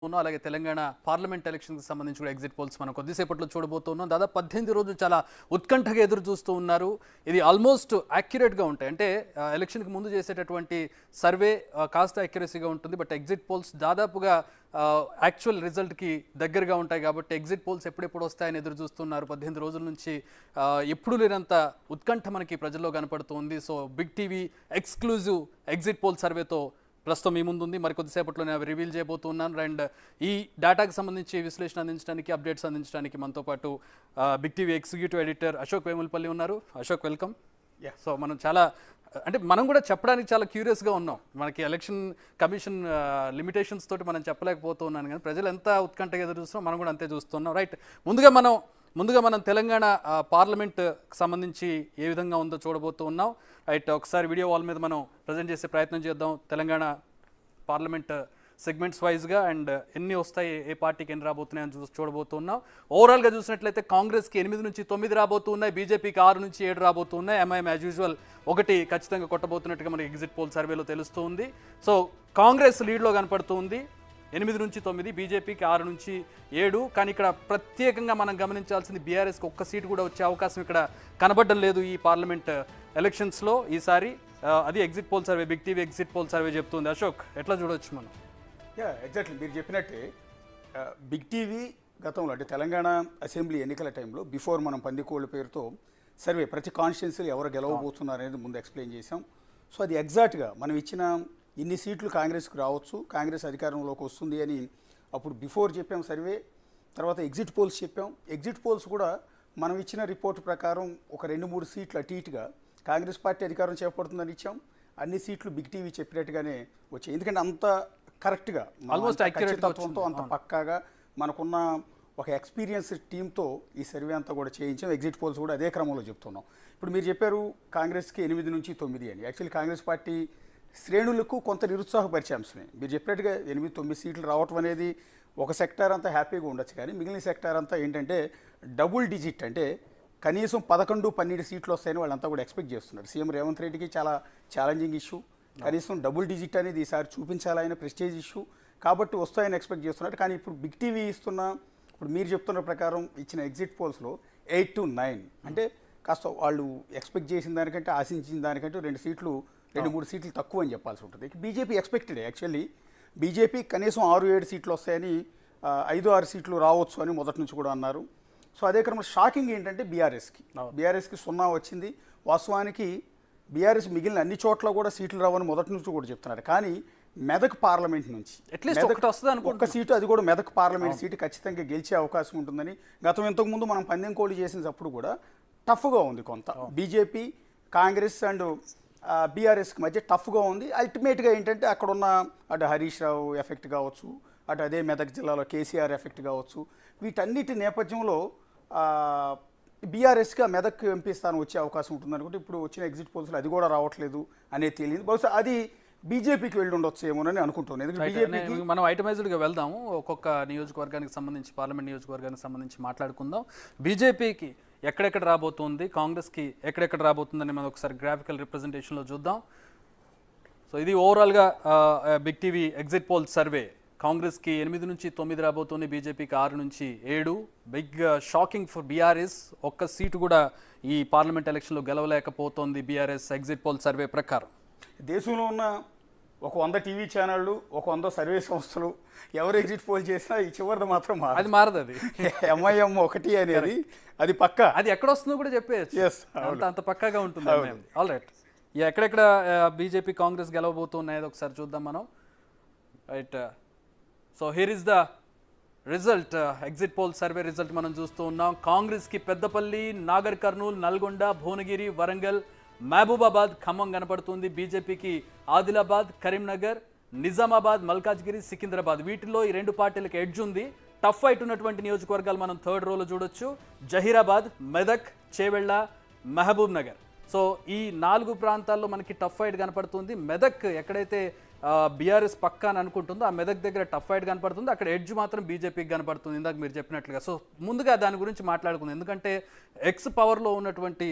అలాగే తెలంగాణ పార్లమెంట్ ఎలక్షన్కి సంబంధించి కూడా ఎగ్జిట్ పోల్స్ మనం కొద్దిసేపట్లో చూడబోతున్నాం. దాదాపు 18 రోజులు చాలా ఉత్కంఠగా ఎదురు చూస్తూ ఉన్నారు. ఇది ఆల్మోస్ట్ యాక్యురేట్గా ఉంటాయి. అంటే ఎలక్షన్కి ముందు చేసేటటువంటి సర్వే కాస్త యాక్యురసీగా ఉంటుంది. బట్ ఎగ్జిట్ పోల్స్ దాదాపుగా యాక్చువల్ రిజల్ట్కి దగ్గరగా ఉంటాయి. కాబట్టి ఎగ్జిట్ పోల్స్ ఎప్పుడెప్పుడు వస్తాయని ఎదురు చూస్తున్నారు. 18 రోజుల నుంచి ఎప్పుడు లేనంత ఉత్కంఠ మనకి ప్రజల్లో కనపడుతుంది. So big TV exclusive exit poll సర్వేతో ప్రస్తుతం మీ ముందుంది. మరి కొద్దిసేపట్లో నేను అవి రివీల్ చేయబోతున్నాను. అండ్ ఈ డేటాకి సంబంధించి విశ్లేషణ అందించడానికి, అప్డేట్స్ అందించడానికి మనతో పాటు big TV executive editor Ashok Vemulapalli ఉన్నారు. అశోక్, వెల్కమ్. సో మనం చాలా మనం కూడా చెప్పడానికి చాలా క్యూరియస్గా ఉన్నాం. మనకి ఎలక్షన్ కమిషన్ లిమిటేషన్స్ తోటి మనం చెప్పలేకపోతున్నాను, కానీ ప్రజలు ఎంత ఉత్కంఠగా ఎదురు చూస్తున్నాం మనం కూడా అంతే చూస్తున్నాం. రైట్, ముందుగా మనం తెలంగాణ పార్లమెంట్కి సంబంధించి ఏ విధంగా ఉందో చూడబోతూ ఉన్నాం. రైట్, ఒకసారి వీడియో వాల్ మీద మనం ప్రజెంట్ చేసే ప్రయత్నం చేద్దాం. తెలంగాణ పార్లమెంట్ సెగ్మెంట్స్ వైజ్గా అండ్ ఎన్ని వస్తాయి, ఏ పార్టీకి ఎన్ని రాబోతున్నాయని చూడబోతున్నాం. ఓవరాల్గా చూసినట్లయితే కాంగ్రెస్కి 8 నుంచి 9 రాబోతున్నాయి, బీజేపీకి 6 నుంచి 7 రాబోతున్నాయి, ఎంఐఎం యాజ్ యూజువల్ 1 ఖచ్చితంగా కొట్టబోతున్నట్టుగా మనకి ఎగ్జిట్ పోల్ సర్వేలో తెలుస్తుంది. సో కాంగ్రెస్ లీడ్లో కనపడుతుంది 8 నుంచి 9, బీజేపీకి 6 నుంచి 7. కానీ ఇక్కడ ప్రత్యేకంగా మనం గమనించాల్సింది బీఆర్ఎస్కి ఒక్క సీటు కూడా వచ్చే అవకాశం ఇక్కడ కనబడడం లేదు ఈ పార్లమెంట్ ఎలక్షన్స్లో ఈసారి. అది exit poll survey, big TV exit poll survey చెప్తుంది. అశోక్, ఎట్లా చూడవచ్చు మనం? ఎగ్జాక్ట్లీ మీరు చెప్పినట్టే బిగ్ టీవీ గతంలో అంటే తెలంగాణ అసెంబ్లీ ఎన్నికల టైంలో బిఫోర్ మనం పందికోళ్ళ పేరుతో సర్వే ప్రతి కాన్స్టిట్యున్సీలు ఎవరు గెలవబోతున్నారు అనేది ముందు ఎక్స్ప్లెయిన్ చేసాం. సో అది ఎగ్జాక్ట్గా మనం ఇచ్చిన ఇన్ని సీట్లు కాంగ్రెస్కి రావచ్చు, కాంగ్రెస్ అధికారంలోకి వస్తుంది అని అప్పుడు బిఫోర్ చెప్పాం సర్వే. తర్వాత ఎగ్జిట్ పోల్స్ చెప్పాం. ఎగ్జిట్ పోల్స్ కూడా మనం ఇచ్చిన రిపోర్ట్ ప్రకారం ఒక 2-3 సీట్లు అటు ఇటుగా కాంగ్రెస్ పార్టీ అధికారం చేపడుతుందని ఇచ్చాం. అన్ని సీట్లు బిగ్ టీవీ చెప్పినట్టుగానే వచ్చాయి. ఎందుకంటే అంత కరెక్ట్గా, ఆల్మోస్ట్ ఖచ్చితత్వంతో, అంత పక్కాగా మనకున్న ఒక ఎక్స్పీరియన్స్డ్ టీంతో ఈ సర్వే అంతా కూడా చేయించాం. ఎగ్జిట్ పోల్స్ కూడా అదే క్రమంలో చెప్తున్నాం. ఇప్పుడు మీరు చెప్పారు కాంగ్రెస్కి 8 నుంచి 9 అని. యాక్చువల్లీ కాంగ్రెస్ పార్టీ శ్రేణులకు కొంత నిరుత్సాహపరిచే అంశమే. మీరు చెప్పినట్టుగా 8-9 సీట్లు రావటం అనేది ఒక సెక్టార్ అంతా హ్యాపీగా ఉండొచ్చు, కానీ మిగిలిన సెక్టార్ అంతా ఏంటంటే డబుల్ డిజిట్, అంటే కనీసం 11-12 సీట్లు వస్తాయని వాళ్ళంతా కూడా ఎక్స్పెక్ట్ చేస్తున్నారు. సీఎం రేవంత్ రెడ్డికి చాలా ఛాలెంజింగ్ ఇష్యూ. కనీసం డబుల్ డిజిట్ అనేది ఈసారి చూపించాలైన ప్రెస్టేజ్ ఇష్యూ కాబట్టి వస్తాయని ఎక్స్పెక్ట్ చేస్తున్నారు. కానీ ఇప్పుడు బిగ్ టీవీ ఇప్పుడు మీరు చెప్తున్న ప్రకారం ఇచ్చిన ఎగ్జిట్ పోల్స్లో 8 to 9 అంటే కాస్త వాళ్ళు ఎక్స్పెక్ట్ చేసిన దానికంటే, ఆశించిన దానికంటే 2-3 సీట్లు తక్కువ అని చెప్పాల్సి ఉంటుంది. బీజేపీ ఎక్స్పెక్టెడ్, యాక్చువల్లీ బీజేపీ కనీసం 6-7 సీట్లు వస్తాయని, 5-6 సీట్లు రావచ్చు అని మొదటి నుంచి కూడా అన్నారు. సో అదే క్రమంలో షాకింగ్ ఏంటంటే బీఆర్ఎస్కి 0 వచ్చింది. వాస్తవానికి బీఆర్ఎస్ మిగిలిన అన్ని చోట్ల కూడా సీట్లు రావని మొదటి నుంచి కూడా చెప్తున్నారు. కానీ మెదక్ పార్లమెంట్ నుంచి ఒక్క సీటు, అది కూడా మెదక్ పార్లమెంట్ సీటు ఖచ్చితంగా గెలిచే అవకాశం ఉంటుందని గతం ఇంతకుముందు మనం పందెం కోడి చేసినప్పుడు కూడా టఫ్గా ఉంది కొంత. బీజేపీ, కాంగ్రెస్ అండ్ బీఆర్ఎస్కి మధ్య టఫ్గా ఉంది. అల్టిమేట్గా ఏంటంటే అక్కడున్న అటు హరీష్ రావు ఎఫెక్ట్ కావచ్చు, అటు అదే మెదక్ జిల్లాలో కేసీఆర్ ఎఫెక్ట్ కావచ్చు, వీటన్నిటి నేపథ్యంలో బీఆర్ఎస్కి ఆ మెదక్ ఎంపీ స్థానం వచ్చే అవకాశం ఉంటుంది అనుకుంటే ఇప్పుడు వచ్చిన ఎగ్జిట్ పోల్స్లో అది కూడా రావట్లేదు అనేది తెలియదు. బహుశా అది బీజేపీకి వెళ్ళి ఉండొచ్చు ఏమోనని అనుకుంటున్నాను. ఎందుకంటే బీజేపీకి మనం ఐటమైజ్డ్గా వెళ్దాము, ఒక్కొక్క నియోజకవర్గానికి సంబంధించి, పార్లమెంట్ నియోజకవర్గానికి సంబంధించి మాట్లాడుకుందాం. బీజేపీకి ఎక్కడెక్కడ రాబోతుంది, కాంగ్రెస్కి ఎక్కడెక్కడ రాబోతుందని మనం ఒకసారి గ్రాఫికల్ రిప్రజెంటేషన్లో చూద్దాం. సో ఇది ఓవరాల్గా big TV exit poll survey. కాంగ్రెస్కి 8 నుంచి 9 రాబోతుంది, బీజేపీకి 6 నుంచి 7. బిగ్ షాకింగ్ ఫర్ బీఆర్ఎస్, ఒక్క సీటు కూడా ఈ పార్లమెంట్ ఎలక్షన్లో గెలవలేకపోతోంది బీఆర్ఎస్ ఎగ్జిట్ పోల్ సర్వే ప్రకారం. దేశంలో ఉన్న ఒక 100 టీవీ ఛానళ్ళు, ఒక 100 సర్వే సంస్థలు ఎవరు ఎగ్జిట్ పోల్ చేసినా ఈ చివరిది మాత్రం అది మారదు. అది ఎంఐఎం 1 అనేది అది పక్క, అది ఎక్కడ వస్తుందో కూడా చెప్పేయచ్చు. అంత పక్కాగా ఉంటుంది. ఆల్ రైట్, ఎక్కడెక్కడ బీజేపీ కాంగ్రెస్ గెలవబోతున్నాయో ఒకసారి చూద్దాం మనం. Right, so here is the result, exit poll survey result మనం చూస్తూ ఉన్నాం. కాంగ్రెస్కి పెద్దపల్లి, నాగర్ కర్నూల్, నల్గొండ, భువనగిరి, వరంగల్, మహబూబాబాద్, ఖమ్మం కనపడుతుంది. బీజేపీకి ఆదిలాబాద్, కరీంనగర్, నిజామాబాద్, మల్కాజ్గిరి, సికింద్రాబాద్, వీటిల్లో ఈ 2 పార్టీలకు ఎడ్జ్ ఉంది. టఫ్ ఫైట్ ఉన్నటువంటి నియోజకవర్గాలు మనం 3rd రోలో చూడొచ్చు. జహీరాబాద్, మెదక్, చేవెళ్ళ, మహబూబ్ నగర్. సో ఈ 4 ప్రాంతాల్లో మనకి టఫ్ ఫైట్ కనపడుతుంది. మెదక్ ఎక్కడైతే బీఆర్ఎస్ పక్కా అని అనుకుంటుందో ఆ మెదక్ దగ్గర టఫ్ ఫైట్ కనపడుతుంది, అక్కడ ఎడ్జ్ మాత్రం బీజేపీకి కనపడుతుంది ఇందాక మీరు చెప్పినట్లుగా. సో ముందుగా దాని గురించి మాట్లాడుకుంది, ఎందుకంటే ఎక్స్ పవర్లో ఉన్నటువంటి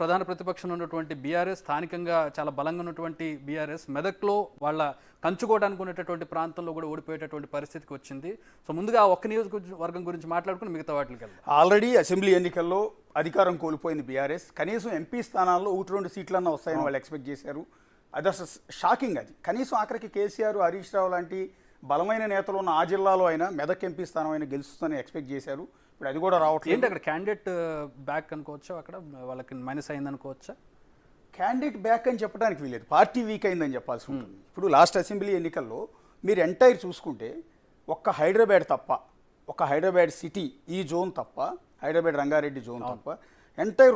ప్రధాన ప్రతిపక్షంలో ఉన్నటువంటి బీఆర్ఎస్, స్థానికంగా చాలా బలంగా ఉన్నటువంటి బీఆర్ఎస్ మెదక్లో వాళ్ళ కంచుకోవడానికి ఉన్నటువంటి ప్రాంతంలో కూడా ఓడిపోయేటటువంటి పరిస్థితికి వచ్చింది. సో ముందుగా ఒక్క నియోజకవర్గం గురించి మాట్లాడుకుని మిగతా వాటికి వెళ్దాం. ఆల్రెడీ అసెంబ్లీ ఎన్నికల్లో అధికారం కోల్పోయింది బీఆర్ఎస్. కనీసం ఎంపీ స్థానాల్లో 1-2 సీట్లన్నా వస్తాయని వాళ్ళు ఎక్స్పెక్ట్ చేశారు. అది అసలు షాకింగ్. అది కనీసం ఆఖరికి కేసీఆర్, హరీష్ రావు లాంటి బలమైన నేతలు ఉన్న ఆ జిల్లాలో అయినా మెదక్ ఎంపీ స్థానం అయినా గెలుస్తుందని ఎక్స్పెక్ట్ చేశారు. ఇప్పుడు అది కూడా రావట్లేదు. ఏంటి అక్కడ క్యాండిడేట్ బ్యాక్ అనుకోవచ్చా, అక్కడ వాళ్ళకి మైనస్ అయింది అనుకోవచ్చా? క్యాండిడేట్ బ్యాక్ అని చెప్పడానికి వీలేదు, పార్టీ వీక్ అయిందని చెప్పాల్సి ఉంటుంది. ఇప్పుడు లాస్ట్ అసెంబ్లీ ఎన్నికల్లో మీరు ఎంటైర్ చూసుకుంటే ఒక్క హైదరాబాద్ తప్ప, ఒక్క హైదరాబాద్ సిటీ ఈ జోన్ తప్ప, హైదరాబాద్ రంగారెడ్డి జోన్ తప్ప ఎంటైర్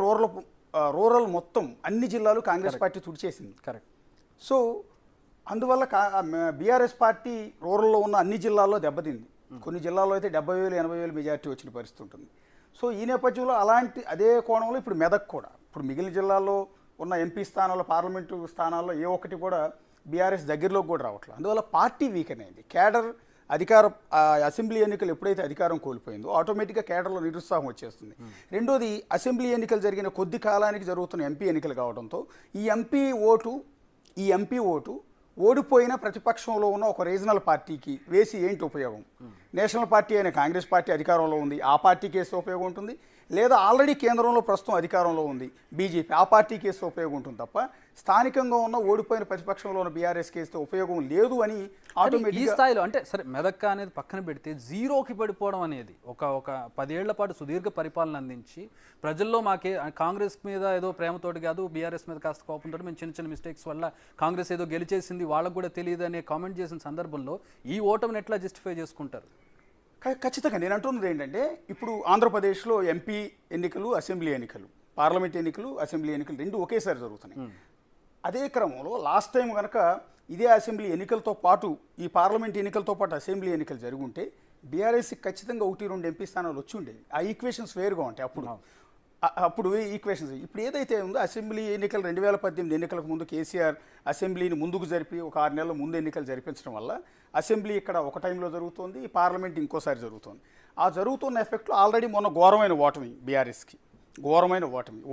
రూరల్ మొత్తం అన్ని జిల్లాలు కాంగ్రెస్ పార్టీ తుడిచేసింది. కరెక్ట్. సో అందువల్ల బీఆర్ఎస్ పార్టీ రూరల్లో ఉన్న అన్ని జిల్లాల్లో దెబ్బతింది. కొన్ని జిల్లాల్లో అయితే 70,000, 80,000 మెజార్టీ వచ్చిన పరిస్థితి ఉంటుంది. సో ఈ నేపథ్యంలో అదే కోణంలో ఇప్పుడు మెదక్ కూడా, ఇప్పుడు మిగిలిన జిల్లాల్లో ఉన్న ఎంపీ స్థానాల్లో, పార్లమెంటు స్థానాల్లో ఏ ఒక్కటి కూడా బీఆర్ఎస్ దగ్గరలోకి కూడా రావట్లేదు. అందువల్ల పార్టీ వీక్ అనేది కేడర్ అసెంబ్లీ ఎన్నికలు ఎప్పుడైతే అధికారం కోల్పోయిందో ఆటోమేటిక్గా కేడర్లో నిరుత్సాహం వచ్చేస్తుంది. రెండోది, అసెంబ్లీ ఎన్నికలు జరిగిన కొద్ది కాలానికి జరుగుతున్న ఎంపీ ఎన్నికలు కావడంతో ఈ ఎంపీ ఓటు ఓడిపోయిన ప్రతిపక్షంలో ఉన్న ఒక రీజనల్ పార్టీకి వేసి ఏంటి ఉపయోగం? నేషనల్ పార్టీ అయిన కాంగ్రెస్ పార్టీ అధికారంలో ఉంది, ఆ పార్టీకి వేస్తే ఉపయోగం ఉంటుంది. లేదా ఆల్రెడీ కేంద్రంలో ప్రస్తుతం అధికారంలో ఉంది బీజేపీ, ఆ పార్టీకి వేస్తే ఉపయోగం ఉంటుంది తప్ప స్థానికంగా ఉన్న ఓడిపోయిన ప్రతిపక్షంలో ఉన్న బీఆర్ఎస్కి వేస్తే ఉపయోగం లేదు అని ఆటోమేటిక్ ఈ స్థాయిలో. అంటే సరే మెదక్ అనేది పక్కన పెడితే జీరోకి పడిపోవడం అనేది ఒక 10 ఏళ్ల పాటు సుదీర్ఘ పరిపాలన అందించి ప్రజల్లో మాకే కాంగ్రెస్ మీద ఏదో ప్రేమతోటి కాదు, బీఆర్ఎస్ మీద కాస్త కోపంతో మేము చిన్న మిస్టేక్స్ వల్ల కాంగ్రెస్ ఏదో గెలిచేసింది వాళ్ళకు కూడా తెలియదు అనే కామెంట్ చేసిన సందర్భంలో ఈ ఓటమిని ఎట్లా జస్టిఫై చేసుకుంటారు? ఖచ్చితంగా నేను అంటున్నది ఏంటంటే, ఇప్పుడు ఆంధ్రప్రదేశ్లో ఎంపీ ఎన్నికలు, అసెంబ్లీ ఎన్నికలు, పార్లమెంట్ ఎన్నికలు, అసెంబ్లీ ఎన్నికలు రెండు ఒకేసారి జరుగుతున్నాయి. అదే క్రమంలో లాస్ట్ టైం కనుక ఇదే అసెంబ్లీ ఎన్నికలతో పాటు ఈ పార్లమెంట్ ఎన్నికలతో పాటు అసెంబ్లీ ఎన్నికలు జరుగుంటే బీఆర్ఎస్కి ఖచ్చితంగా 1-2 ఎంపీ స్థానాలు వచ్చి ఉండేవి. ఆ ఈక్వేషన్స్ వేరుగా ఉంటాయి అప్పుడు ఈక్వేషన్స్. ఇప్పుడు ఏదైతే ఉందో అసెంబ్లీ ఎన్నికలు 2018 ఎన్నికలకు ముందు కేసీఆర్ అసెంబ్లీని ముందుకు జరిపి ఒక 6 నెలల ముందు ఎన్నికలు జరిపించడం వల్ల అసెంబ్లీ ఇక్కడ ఒక టైంలో జరుగుతుంది, ఈ పార్లమెంట్ ఇంకోసారి జరుగుతుంది. ఆ జరుగుతున్న ఎఫెక్ట్లో ఆల్రెడీ మొన్న ఘోరమైన ఓటమి బీఆర్ఎస్కి, ఘోరమైన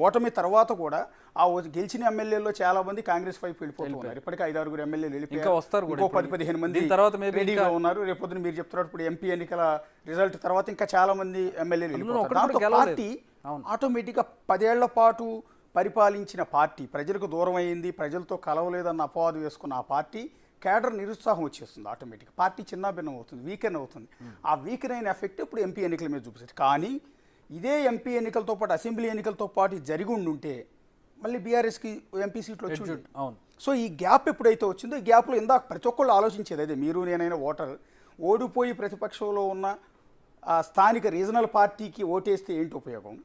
ఓటమి తర్వాత కూడా ఆ గెలిచిన ఎమ్మెల్యేలో చాలా మంది కాంగ్రెస్ వైపు వెళ్ళిపోతున్నారు. ఇప్పటికే 5-6 ఎమ్మెల్యేలు వెళ్ళిపోయారు, ఇంకో 10-15 మంది రెడీగా ఉన్నారు. రేపొద్దున మీరు చెప్తున్నారు ఇప్పుడు ఎంపీ ఎన్నికల రిజల్ట్ తర్వాత ఇంకా చాలా మంది ఎమ్మెల్యేలు వెళ్ళిపోతారు. దాంతో పార్టీ ఆటోమేటిక్గా 10 ఏళ్ల పాటు పరిపాలించిన పార్టీ ప్రజలకు దూరం అయింది, ప్రజలతో కలవలేదన్న అపవాదు వేసుకున్న ఆ పార్టీ కేడర్ నిరుత్సాహం వచ్చేస్తుంది. ఆటోమేటిక్గా పార్టీ చిన్నాభిన్నం అవుతుంది, వీకెన్ అవుతుంది. ఆ వీకెన్ అయిన ఎఫెక్ట్ ఇప్పుడు ఎంపీ ఎన్నికల మీద చూపిస్తుంది. కానీ ఇదే ఎంపీ ఎన్నికలతో పాటు అసెంబ్లీ ఎన్నికలతో పాటు జరిగి ఉండుంటే మళ్ళీ బీఆర్ఎస్కి ఎంపీ సీట్లు వచ్చి. సో ఈ గ్యాప్ ఎప్పుడైతే వచ్చిందో ఈ గ్యాప్లో ఇందాక ప్రతి ఒక్కళ్ళు ఆలోచించేది అదే, మీరు నేనైనా ఓటర్ ఓడిపోయి ప్రతిపక్షంలో ఉన్న స్థానిక రీజనల్ పార్టీకి ఓటేస్తే ఏంటి ఉపయోగం?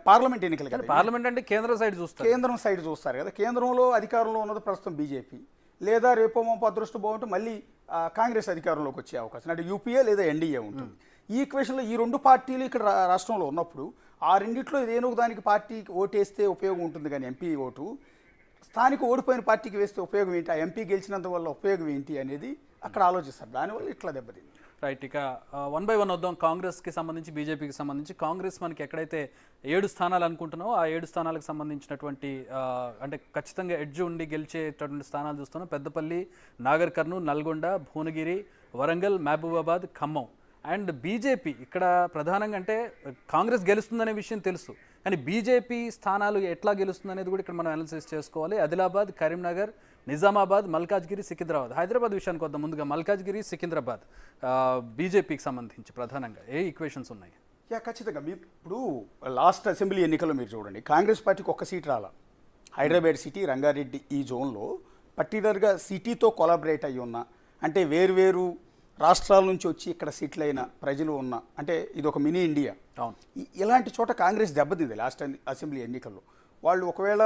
పార్లమెంట్ ఎన్నికలు కదా, పార్లమెంట్ అంటే కేంద్రం సైడ్ చూస్తారు కదా. కేంద్రంలో అధికారంలో ఉన్నది ప్రస్తుతం బీజేపీ, లేదా రేపో మాపో అదృష్టం బాగుంటే మళ్ళీ కాంగ్రెస్ అధికారంలోకి వచ్చే అవకాశం, అంటే యూపీఏ లేదా ఎన్డీఏ ఉంటుంది. ఈ ఈక్వేషన్లో ఈ 2 పార్టీలు ఇక్కడ రాష్ట్రంలో ఉన్నప్పుడు ఆ రెండిట్లో ఏదో దానికి పార్టీకి ఓటేస్తే ఉపయోగం ఉంటుంది. కానీ ఎంపీ ఓటు స్థానిక ఓడిపోయిన పార్టీకి వేస్తే ఉపయోగం ఏంటి, ఆ ఎంపీ గెలిచినంత వల్ల ఉపయోగం ఏంటి అనేది అక్కడ ఆలోచిస్తారు. దానివల్ల ఇట్లా దెబ్బతింది. రైట్. ఇక 1 by 1 వద్దాం. కాంగ్రెస్కి సంబంధించి, బీజేపీకి సంబంధించి. కాంగ్రెస్ మనకి ఎక్కడైతే 7 స్థానాలు అనుకుంటున్నామో ఆ 7 స్థానాలకు సంబంధించినటువంటి అంటే ఖచ్చితంగా ఎడ్జ్ ఉండి గెలిచేటటువంటి స్థానాలు చూస్తున్నాం. పెద్దపల్లి, నాగర్ కర్నూల్, నల్గొండ, భువనగిరి, వరంగల్, మహబూబాబాద్, ఖమ్మం. అండ్ బీజేపీ ఇక్కడ ప్రధానంగా, అంటే కాంగ్రెస్ గెలుస్తుందనే విషయం తెలుసు, కానీ బీజేపీ స్థానాలు ఎట్లా గెలుస్తుంది అనేది కూడా ఇక్కడ మనం అనాలిసిస్ చేసుకోవాలి. ఆదిలాబాద్, కరీంనగర్, నిజామాబాద్, మల్కాజ్గిరి, సికింద్రాబాద్. హైదరాబాద్ విషయానికి వద్దాం. ముందుగా మల్కాజ్గిరి, సికింద్రాబాద్ బీజేపీకి సంబంధించి ప్రధానంగా ఏ ఈక్వేషన్స్ ఉన్నాయి? ఖచ్చితంగా ఇప్పుడు లాస్ట్ అసెంబ్లీ ఎన్నికల్లో మీరు చూడండి, కాంగ్రెస్ పార్టీకి 1 సీట్ రాలా. హైదరాబాద్ సిటీ, రంగారెడ్డి ఈ జోన్లో పర్టికులర్గా సిటీతో కొలాబరేట్ అయ్యి ఉన్న, అంటే వేరు రాష్ట్రాల నుంచి వచ్చి ఇక్కడ సెటిల్ అయిన ప్రజలు ఉన్న, అంటే ఇది ఒక మినీ ఇండియా. ఇలాంటి చోట కాంగ్రెస్ దెబ్బతింది లాస్ట్ అసెంబ్లీ ఎన్నికల్లో. వాళ్ళు ఒకవేళ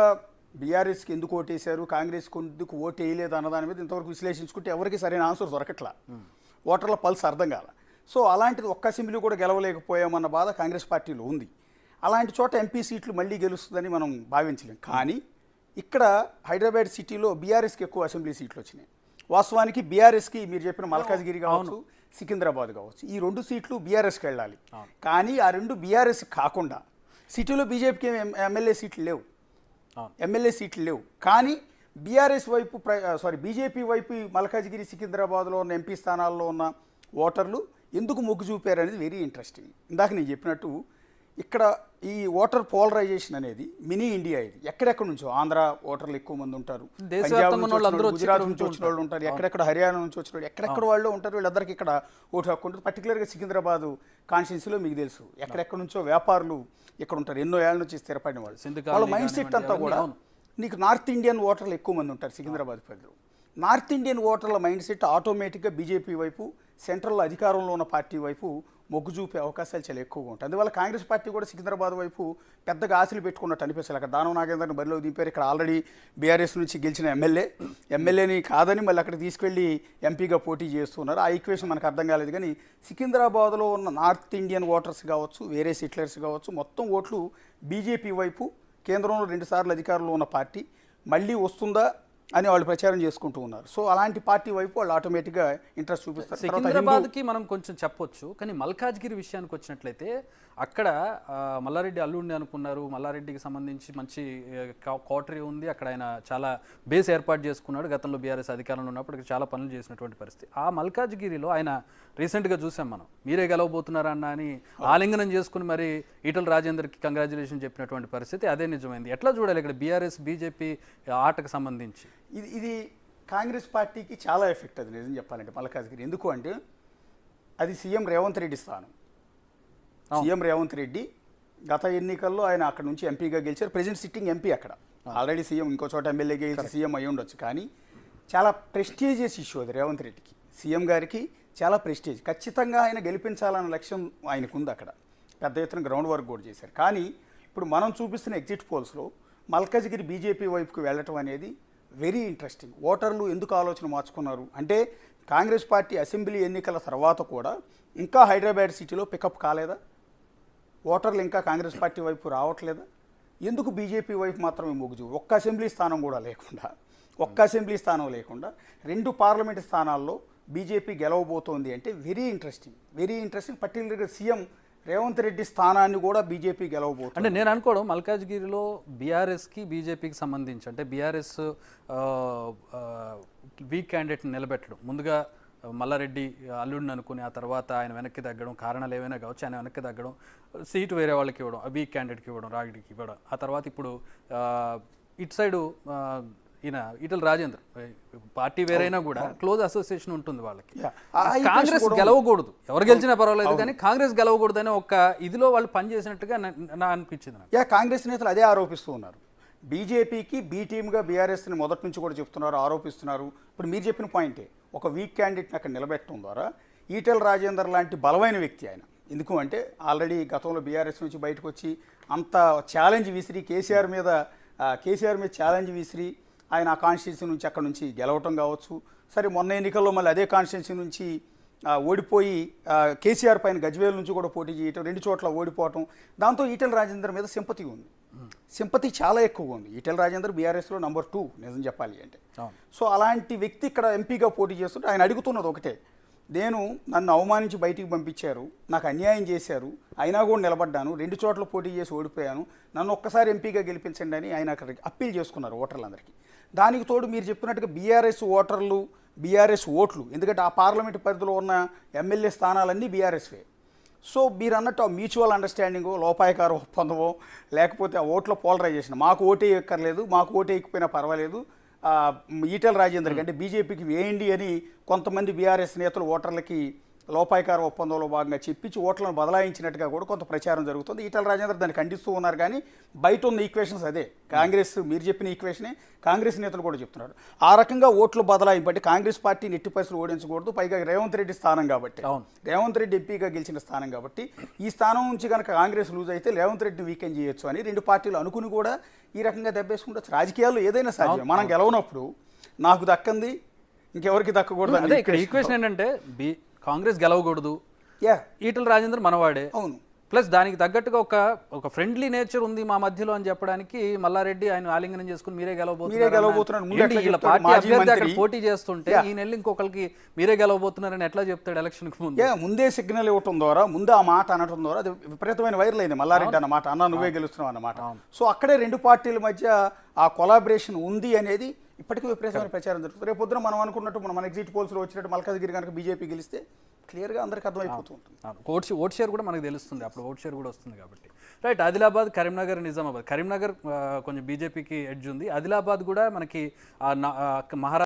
బీఆర్ఎస్కి ఎందుకు ఓటేశారు, కాంగ్రెస్కి ఎందుకు ఓటు వేయలేదు అన్నదాని మీద ఇంతవరకు విశ్లేషించుకుంటే ఎవరికి సరైన ఆన్సర్ దొరకట్లా, ఓటర్ల పల్స్ అర్థం కాల. సో అలాంటిది ఒక్క అసెంబ్లీ కూడా గెలవలేకపోయామన్న బాధ కాంగ్రెస్ పార్టీలో ఉంది. అలాంటి చోట ఎంపీ సీట్లు మళ్ళీ గెలుస్తుందని మనం భావించలేం. కానీ ఇక్కడ హైదరాబాద్ సిటీలో బీఆర్ఎస్కి ఎక్కువ అసెంబ్లీ సీట్లు వచ్చినాయి, వాస్తవానికి బీఆర్ఎస్కి మీరు చెప్పిన మల్కాజ్గిరి కావచ్చు, సికింద్రాబాద్ కావచ్చు, ఈ 2 సీట్లు బీఆర్ఎస్కి వెళ్ళాలి. కానీ ఆ 2 బీఆర్ఎస్ కాకుండా సిటీలో బీజేపీకి ఎమ్మెల్యే సీట్లు లేవు. కానీ బీఆర్ఎస్ వైపు బీజేపీ వైపు మల్కాజ్గిరి, సికింద్రాబాద్లో ఉన్న ఎంపీ స్థానాల్లో ఉన్న ఓటర్లు ఎందుకు మొగ్గు చూపారు అనేది వెరీ ఇంట్రెస్టింగ్. ఇందాక నేను చెప్పినట్టు ఇక్కడ ఈ ఓటర్ పోలరైజేషన్ అనేది మినీ ఇండియా. ఇది ఎక్కడెక్కడ నుంచో ఆంధ్ర ఓటర్లు ఎక్కువ మంది ఉంటారు, పంజాబ్ నుంచి గుజరాత్ నుంచి వచ్చిన వాళ్ళు ఉంటారు, ఎక్కడెక్కడ హర్యానా నుంచి వచ్చిన వాళ్ళు, ఎక్కడెక్కడ వాళ్ళు ఉంటారు. వీళ్ళందరికీ ఇక్కడ ఓటు హక్కు ఉంటుంది. పర్టికులర్గా సికింద్రాబాద్ కాన్స్టిట్యున్సీలో మీకు తెలుసు ఎక్కడెక్కడ నుంచో వ్యాపారులు ఇక్కడ ఉంటారు, ఎన్నో ఏళ్ళ నుంచి స్థిరపడిన వాళ్ళు. వాళ్ళ మైండ్ సెట్ అంతా కూడా నీకు నార్త్ ఇండియన్ ఓటర్లు ఎక్కువ మంది ఉంటారు సికింద్రాబాద్ పరిధిలో. నార్త్ ఇండియన్ ఓటర్ల మైండ్ సెట్ ఆటోమేటిక్గా బీజేపీ వైపు, సెంట్రల్ అధికారంలో ఉన్న పార్టీ వైపు మొగ్గు చూపే అవకాశాలు చాలా ఎక్కువగా ఉంటాయి. అందువల్ల కాంగ్రెస్ పార్టీ కూడా సికింద్రాబాద్ వైపు పెద్దగా ఆశలు పెట్టుకున్నట్టు అనిపిస్తుంది. అక్కడ దానం నాగేందర్ని బరిలో దింపారు. ఇక్కడ ఆల్రెడీ బీఆర్ఎస్ నుంచి గెలిచిన ఎమ్మెల్యేని కాదని మళ్ళీ అక్కడ తీసుకెళ్ళి ఎంపీగా పోటీ చేస్తున్నారు. ఆ ఈక్వేషన్ మనకు అర్థం కాలేదు. కానీ సికింద్రాబాద్లో ఉన్న నార్త్ ఇండియన్ ఓటర్స్ కావచ్చు, వేరే సెటిలర్స్ కావచ్చు, మొత్తం ఓట్లు బీజేపీ వైపు, కేంద్రంలో 2 సార్లు అధికారంలో ఉన్న పార్టీ మళ్ళీ వస్తుందా అని వాళ్ళు ప్రచారం చేసుకుంటూ ఉన్నారు. సో అలాంటి పార్టీ వైపు వాళ్ళు ఆటోమేటిక్గా ఇంట్రెస్ట్ చూపిస్తారు. సికింద్రాబాద్కి మనం కొంచెం చెప్పొచ్చు, కానీ మల్కాజ్గిరి విషయానికి వచ్చినట్లయితే అక్కడ మల్లారెడ్డి అల్లుడిని అనుకున్నారు. మల్లారెడ్డికి సంబంధించి మంచి కోటరీ ఉంది. అక్కడ ఆయన చాలా బేస్ ఏర్పాటు చేసుకున్నాడు. గతంలో బీఆర్ఎస్ అధికారంలో ఉన్నప్పుడు చాలా పనులు చేసినటువంటి పరిస్థితి. ఆ మల్కాజ్గిరిలో ఆయన రీసెంట్గా చూసాం మనం, మీరే గెలవబోతున్నారన్న అని ఆలింగనం చేసుకుని మరి ఈటల రాజేందర్కి కంగ్రాచులేషన్ చెప్పినటువంటి పరిస్థితి. అదే నిజమైంది. ఎట్లా చూడాలి ఇక్కడ బీఆర్ఎస్ బీజేపీ ఆటకు సంబంధించి? ఇది కాంగ్రెస్ పార్టీకి చాలా ఎఫెక్ట్ అది నిజం చెప్పాలంటే మల్కాజ్గిరి. ఎందుకు అంటే అది సీఎం రేవంత్ రెడ్డి స్థానం. సీఎం రేవంత్ రెడ్డి గత ఎన్నికల్లో ఆయన అక్కడ నుంచి ఎంపీగా గెలిచారు. ప్రెసిడెంట్ సిట్టింగ్ ఎంపీ అక్కడ. ఆల్రెడీ సీఎం ఇంకో చోట ఎమ్మెల్యేగా గెలిచి సీఎం అయి ఉండొచ్చు. కానీ చాలా ప్రెస్టీజియస్ ఇష్యూ అది రేవంత్ రెడ్డికి, సీఎం గారికి చాలా ప్రెస్టీజ్. ఖచ్చితంగా ఆయన గెలిపించాలన్న లక్ష్యం ఆయనకు ఉంది. అక్కడ పెద్ద ఎత్తున గ్రౌండ్ వర్క్ కూడా చేశారు. కానీ ఇప్పుడు మనం చూపిస్తున్న ఎగ్జిట్ పోల్స్లో మల్కాజ్గిరి బీజేపీ వైపుకు వెళ్ళటం అనేది వెరీ ఇంట్రెస్టింగ్. ఓటర్లు ఎందుకు ఆలోచన మార్చుకున్నారు అంటే కాంగ్రెస్ పార్టీ అసెంబ్లీ ఎన్నికల తర్వాత కూడా ఇంకా హైదరాబాద్ సిటీలో పికప్ కాలేదా? ఓటర్లు ఇంకా కాంగ్రెస్ పార్టీ వైపు రావట్లేదా? ఎందుకు బీజేపీ వైపు మాత్రమే మొగ్గు చూపు? ఒక్క అసెంబ్లీ స్థానం లేకుండా 2 పార్లమెంట్ స్థానాల్లో బీజేపీ గెలవబోతోంది అంటే వెరీ ఇంట్రెస్టింగ్. పర్టికులర్గా సీఎం రేవంత్ రెడ్డి స్థానాన్ని కూడా బీజేపీ గెలవబోతుంది. అంటే నేను అనుకోవడం మల్కాజ్గిరిలో బీఆర్ఎస్కి బీజేపీకి సంబంధించి అంటే బీఆర్ఎస్ వీక్ క్యాండిడేట్ని నిలబెట్టడం, ముందుగా మల్లారెడ్డి అల్లుడిని అనుకుని ఆ తర్వాత ఆయన వెనక్కి తగ్గడం, కారణాలు ఏమైనా కావచ్చు, ఆయన వెనక్కి తగ్గడం, సీటు వేరే వాళ్ళకి ఇవ్వడం, వీక్ క్యాండిడేట్కి ఇవ్వడం, రాగిడికి ఇవ్వడం, ఆ తర్వాత ఇప్పుడు ఇటు సైడు ఈయన ఈటల రాజేందర్ పార్టీ వేరైనా కూడా క్లోజ్ అసోసియేషన్ ఉంటుంది వాళ్ళకి. కాంగ్రెస్ గెలవకూడదు, ఎవరు గెలిచినా పర్వాలేదు కానీ కాంగ్రెస్ గెలవకూడదు అనే ఒక ఇదిలో వాళ్ళు పనిచేసినట్టుగా నా అనిపించింది. కాంగ్రెస్ నేతలు అదే ఆరోపిస్తూ ఉన్నారు. బీజేపీకి బీ టీమ్గా బీఆర్ఎస్ని మొదటి నుంచి కూడా చెప్తున్నారు, ఆరోపిస్తున్నారు. ఇప్పుడు మీరు చెప్పిన పాయింటే, ఒక వీక్ క్యాండిడేట్ని అక్కడ నిలబెట్టడం ద్వారా ఈటల రాజేందర్ లాంటి బలమైన వ్యక్తి ఆయన. ఎందుకు అంటే ఆల్రెడీ గతంలో బీఆర్ఎస్ నుంచి బయటకు వచ్చి అంత ఛాలెంజ్ విసిరి కేసీఆర్ మీద ఛాలెంజ్ విసిరి ఆయన ఆ కాన్స్టిట్యున్సీ నుంచి అక్కడ నుంచి గెలవటం కావచ్చు. సరే మొన్న ఎన్నికల్లో మళ్ళీ అదే కాన్స్టిట్యున్సీ నుంచి ఓడిపోయి కేసీఆర్ పైన గజ్వేల్ నుంచి కూడా పోటీ చేయటం, 2 చోట్ల ఓడిపోవటం, దాంతో ఈటల రాజేందర్ మీద సింపతి చాలా ఎక్కువగా ఉంది. ఈటల రాజేందర్ బీఆర్ఎస్లో నంబర్ 2 నిజం చెప్పాలి అంటే. సో అలాంటి వ్యక్తి ఇక్కడ ఎంపీగా పోటీ చేస్తుంటే ఆయన అడుగుతున్నది ఒకటే, నన్ను అవమానించి బయటికి పంపించారు, నాకు అన్యాయం చేశారు, అయినా కూడా నిలబడ్డాను, 2 చోట్ల పోటీ చేసి ఓడిపోయాను, నన్ను ఒక్కసారి ఎంపీగా గెలిపించండి అని ఆయన అక్కడ అప్పీల్ చేసుకున్నారు ఓటర్లందరికీ. దానికి తోడు మీరు చెప్పినట్టుగా బీఆర్ఎస్ ఓట్లు, ఎందుకంటే ఆ పార్లమెంటు పరిధిలో ఉన్న ఎమ్మెల్యే స్థానాలన్నీ బీఆర్ఎస్వే. సో మీరు అన్నట్టు ఆ మ్యూచువల్ అండర్స్టాండింగో, లోపాయకార ఒప్పందమో, లేకపోతే ఆ ఓట్ల పోలరైజేషన్, మాకు ఓటే ఎక్కర్లేదు, మాకు ఓటే ఎక్కిపోయినా పర్వాలేదు, ఈటల రాజేందర్కి అంటే బీజేపీకి వేయండి అని కొంతమంది బీఆర్ఎస్ నేతలు ఓటర్లకి లోపాయకార ఒప్పందంలో భాగంగా చెప్పించి ఓట్లను బదలాయించినట్టుగా కూడా కొంత ప్రచారం జరుగుతుంది. ఈటల రాజేందర్ దాన్ని ఖండిస్తూ ఉన్నారు. కానీ బయట ఉన్న ఈక్వేషన్స్ అదే, మీరు చెప్పిన ఈక్వేషనే కాంగ్రెస్ నేతలు కూడా చెప్తున్నారు. ఆ రకంగా ఓట్లు బదలాయింపు అంటే కాంగ్రెస్ పార్టీని ఎట్టి పరిస్థితులు ఓడించకూడదు, పైగా రేవంత్ రెడ్డి స్థానం కాబట్టి, రేవంత్ రెడ్డి ఎంపీగా గెలిచిన స్థానం కాబట్టి ఈ స్థానం నుంచి కనుక కాంగ్రెస్ లూజ్ అయితే రేవంత్ రెడ్డిని వీకెండ్ చేయొచ్చు అని 2 పార్టీలు అనుకుని కూడా ఈ రకంగా దెబ్బేసుకుంటారు. రాజకీయాల్లో ఏదైనా సాధ్యం. మనం గెలవనప్పుడు నాకు దక్కంది ఇంకెవరికి దక్కకూడదు. అదే ఇక్కడ ఈక్వేషన్ ఏంటంటే కాంగ్రెస్ గెలవకూడదు, ఈటల రాజేందర్ మనవాడే, అవును, ప్లస్ దానికి తగ్గట్టుగా ఒక ఫ్రెండ్లీ నేచర్ ఉంది మా మధ్యలో అని చెప్పడానికి మల్లారెడ్డి ఆయన ఆలింగనం చేసుకుని మీరే గెలవబోతున్నారు. ముందు ఎట్లా చెప్తాడు? పార్టీ మాజీ అభ్యర్థి అక్కడ మంత్రి. పోటీ చేస్తుంటే ఈ నెల ఇంకొకరికి మీరే గెలవబోతున్నారని ఎట్లా చెప్తాడు ఎలక్షన్ కు ముందు? ముందే సిగ్నల్ ఇవ్వటం ద్వారా, ముందే ఆ మాట అనటం ద్వారా అది విపరీతమైన వైరల్ అయింది. మల్లారెడ్డి అన్న మాట, అన్న నువ్వే గెలుస్తున్నావు అన్నమాట. సో అక్కడే రెండు పార్టీల మధ్య ఆ కొలాబరేషన్ ఉంది అనేది ఇప్పటికీ విపరీతమైన ప్రచారం జరుగుతుంది. రేపు పొద్దున మనం అనుకున్నట్టు మన ఎగ్జిట్ పోల్స్లో వచ్చినట్టు మల్కాజ్గిరి కనుక బీజేపీ గెలిస్తే క్లియర్గా అందరికీ అర్థమైపోతూ ఉంటుంది. ఓట్ షేర్ కూడా మనకు తెలుస్తుంది, అప్పుడు ఓట్ షేర్ కూడా వస్తుంది కాబట్టి. రైట్, ఆదిలాబాద్, కరీంనగర్, నిజామాబాద్. కరీంనగర్ కొంచెం బీజేపీకి ఎడ్జ్ ఉంది. ఆదిలాబాద్ కూడా మనకి మహారాష్ట్ర